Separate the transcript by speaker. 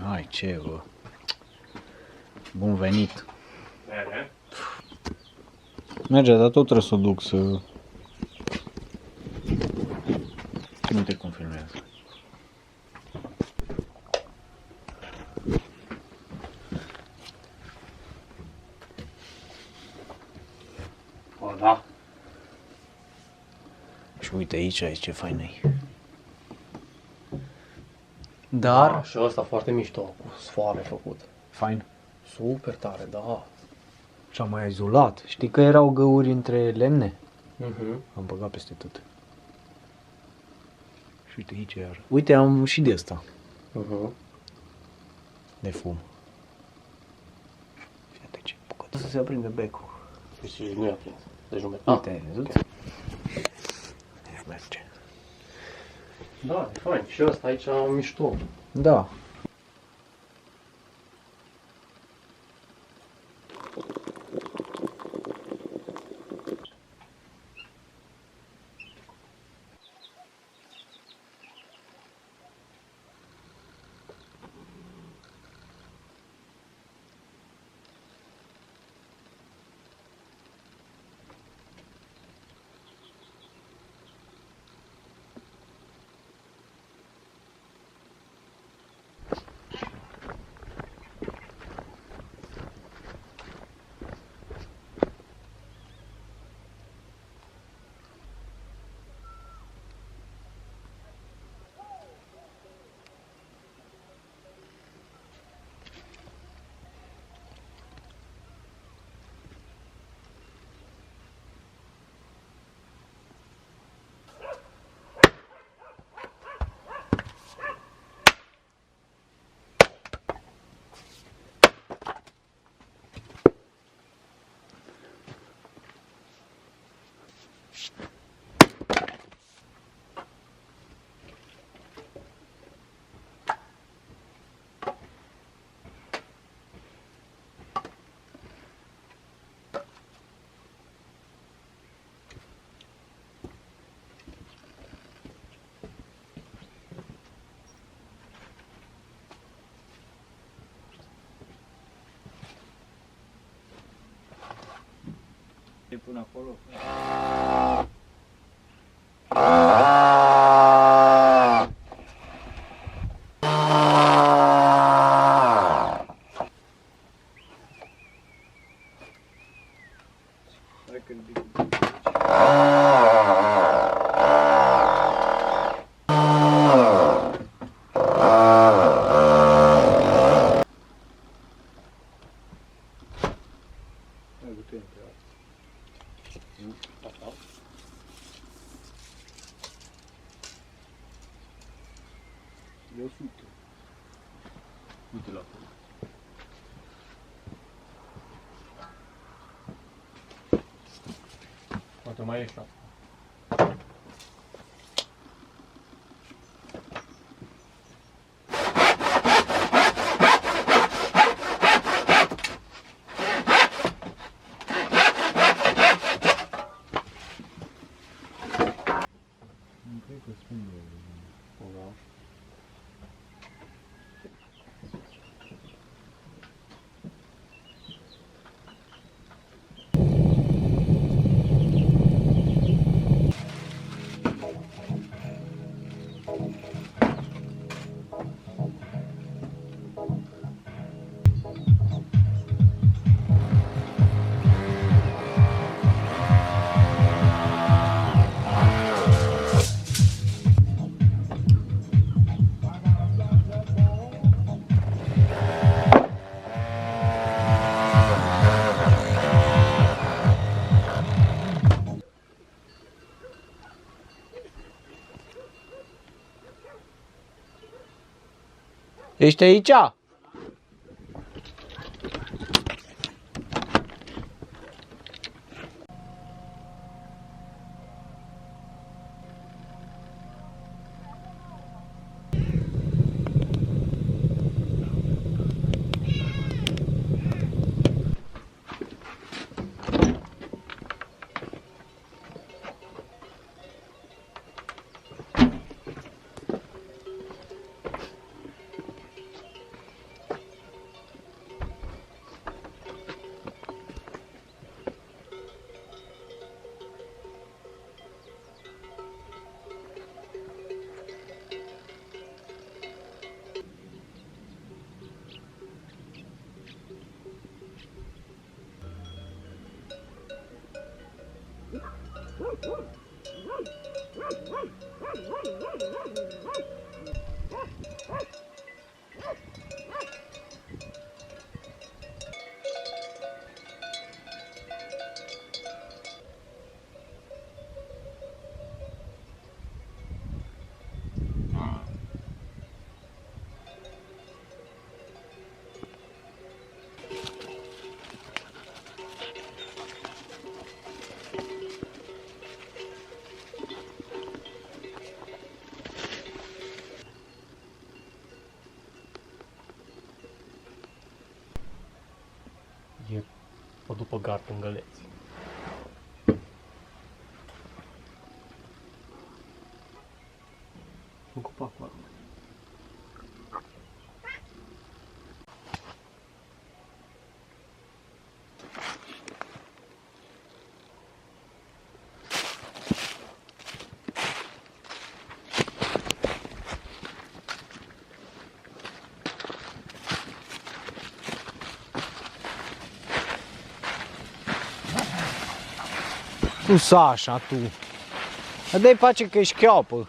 Speaker 1: Ai ce, bă. Bun venit. Merge, dar tot trebuie să o duc să... Nu te confirmează.
Speaker 2: O, da.
Speaker 1: Și uite aici, ce fain e.
Speaker 2: Dar... Și ăsta foarte mișto, cu sfoare făcut.
Speaker 1: Fain.
Speaker 2: Super tare, da.
Speaker 1: Și am mai izolat. Știi că erau găuri între lemne? Am băgat peste tot. Și uite aici iar. Uite, am și de asta. De fum. Fiate ce bucătă. Să se aprinde becul.
Speaker 2: Deci nu e aprins. Deci nu merge.
Speaker 1: Uite, ai văzut? Merge.
Speaker 2: Da, e fain. Și ăsta aici mișto.
Speaker 1: Da. Până acolo. De 100. Uite la acolo.
Speaker 2: Poate mai ieși.
Speaker 1: Nu cred că spune.
Speaker 2: Da.
Speaker 1: Ești aici?
Speaker 2: E o după gard în găleți. Un copac acolo.
Speaker 1: Nu s-a așa tu. Dă-i pace că ești cheapă.